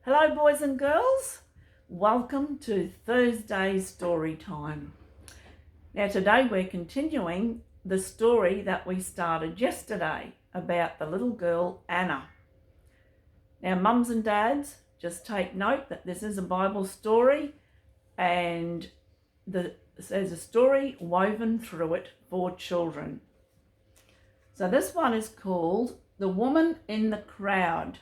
Hello boys and girls, welcome to Thursday's story time. Now today we're continuing the story that we started yesterday about the little girl Anna. Now mums and dads, just take note that this is a Bible story and there's a story woven through it for children. So this one is called The Woman in the Crowd.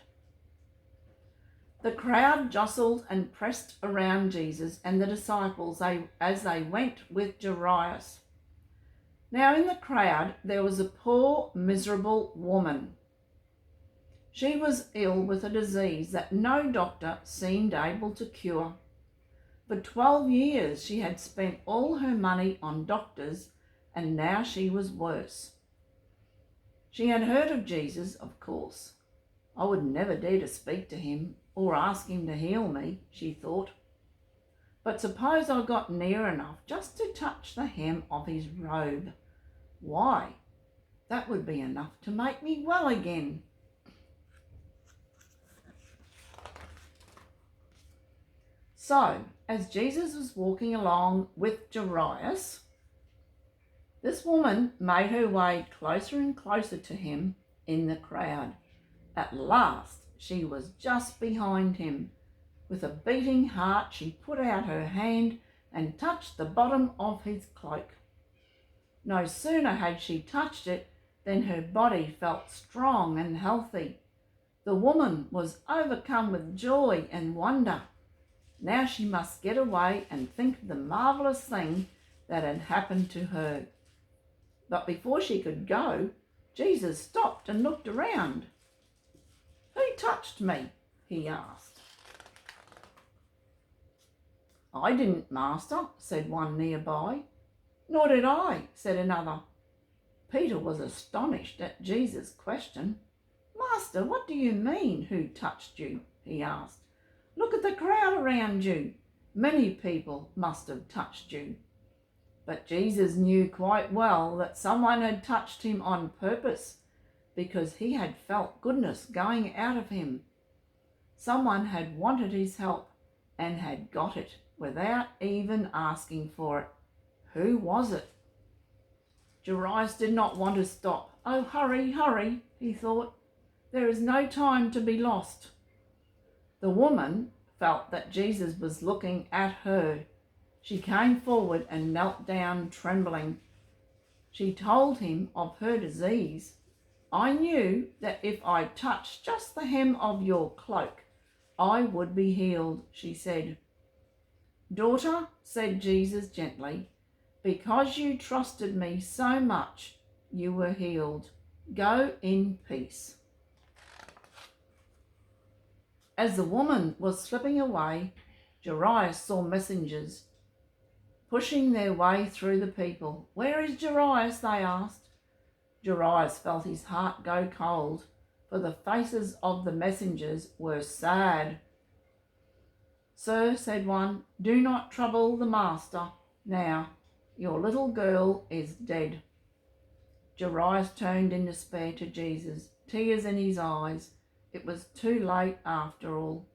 The crowd jostled and pressed around Jesus and the disciples as they went with Jairus. Now in the crowd there was a poor, miserable woman. She was ill with a disease that no doctor seemed able to cure. For 12 years she had spent all her money on doctors, and now she was worse. She had heard of Jesus, of course. I would never dare to speak to him or ask him to heal me, she thought. But suppose I got near enough just to touch the hem of his robe. Why, that would be enough to make me well again. So, as Jesus was walking along with Jairus, this woman made her way closer and closer to him in the crowd. At last, she was just behind him. With a beating heart, she put out her hand and touched the bottom of his cloak. No sooner had she touched it than her body felt strong and healthy. The woman was overcome with joy and wonder. Now she must get away and think of the marvellous thing that had happened to her. But before she could go, Jesus stopped and looked around. "Who touched me?" he asked. "I didn't, Master," said one nearby. "Nor did I," said another. Peter was astonished at Jesus' question. "Master, what do you mean, who touched you?" he asked. "Look at the crowd around you. Many people must have touched you." But Jesus knew quite well that someone had touched him on purpose, because he had felt goodness going out of him. Someone had wanted his help and had got it without even asking for it. Who was it? Jairus did not want to stop. "Oh, hurry, hurry," he thought. "There is no time to be lost." The woman felt that Jesus was looking at her. She came forward and knelt down trembling. She told him of her disease. "I knew that if I touched just the hem of your cloak, I would be healed," she said. "Daughter," said Jesus gently, "because you trusted me so much, you were healed. Go in peace." As the woman was slipping away, Jairus saw messengers pushing their way through the people. "Where is Jairus?" they asked. Jairus felt his heart go cold, for the faces of the messengers were sad. "Sir," said one, "do not trouble the master now. Your little girl is dead." Jairus turned in despair to Jesus, tears in his eyes. It was too late after all.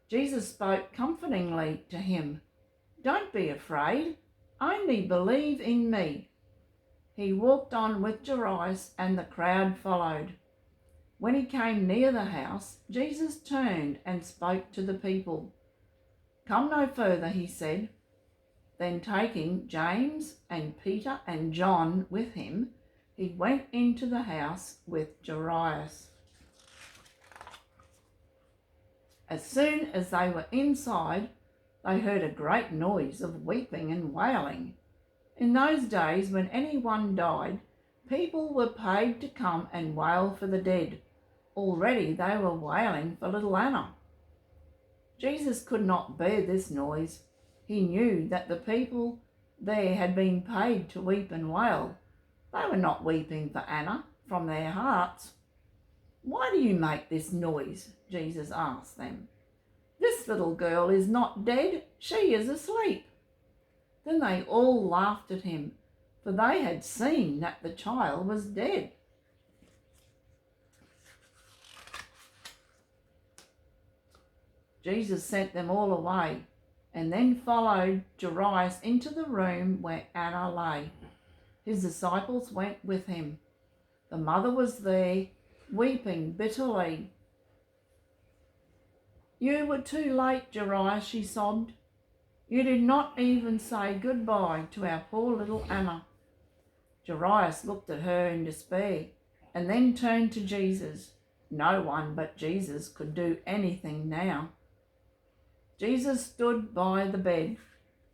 Jesus spoke comfortingly to him. "Don't be afraid, only believe in me." He walked on with Jairus and the crowd followed. When he came near the house, Jesus turned and spoke to the people. "Come no further," he said. Then taking James and Peter and John with him, he went into the house with Jairus. As soon as they were inside, they heard a great noise of weeping and wailing. In those days, when anyone died, people were paid to come and wail for the dead. Already they were wailing for little Anna. Jesus could not bear this noise. He knew that the people there had been paid to weep and wail. They were not weeping for Anna from their hearts. "Why do you make this noise?" Jesus asked them. "This little girl is not dead, she is asleep." Then they all laughed at him, for they had seen that the child was dead. Jesus sent them all away and then followed Jairus into the room where Anna lay. His disciples went with him. The mother was there, weeping bitterly. "You were too late, Jairus," she sobbed. "You did not even say goodbye to our poor little Anna." Jairus looked at her in despair and then turned to Jesus. No one but Jesus could do anything now. Jesus stood by the bed,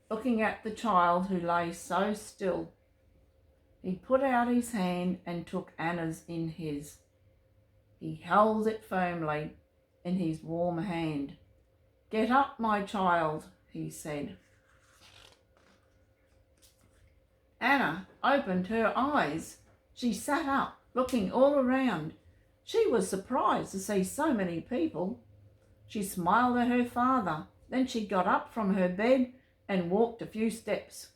looking at the child who lay so still. He put out his hand and took Anna's in his. He held it firmly in his warm hand. "Get up, my child," he said. Anna opened her eyes. She sat up, looking all around. She was surprised to see so many people. She smiled at her father. Then she got up from her bed and walked a few steps.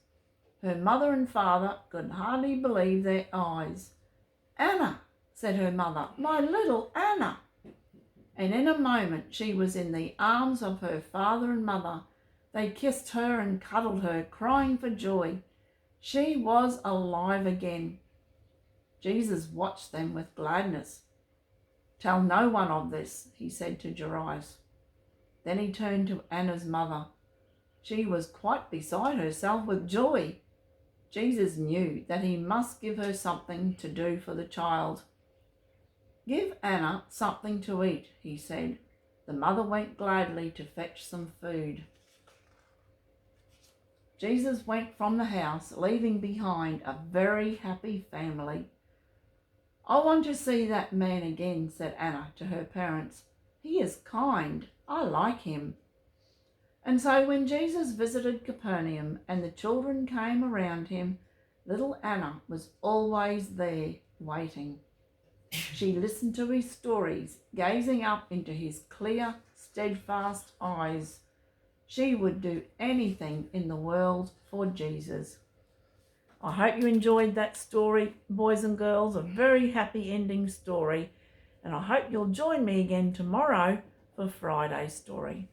Her mother and father could hardly believe their eyes. "Anna," said her mother, "my little Anna." And in a moment she was in the arms of her father and mother. They kissed her and cuddled her, crying for joy. She was alive again. Jesus watched them with gladness. "Tell no one of this," he said to Jairus. Then he turned to Anna's mother. She was quite beside herself with joy. Jesus knew that he must give her something to do for the child. "Give Anna something to eat," he said. The mother went gladly to fetch some food. Jesus went from the house, leaving behind a very happy family. "I want to see that man again," said Anna to her parents. "He is kind. I like him." And so when Jesus visited Capernaum and the children came around him, little Anna was always there waiting. She listened to his stories, gazing up into his clear, steadfast eyes. She would do anything in the world for Jesus. I hope you enjoyed that story, boys and girls, a very happy ending story. And I hope you'll join me again tomorrow for Friday's story.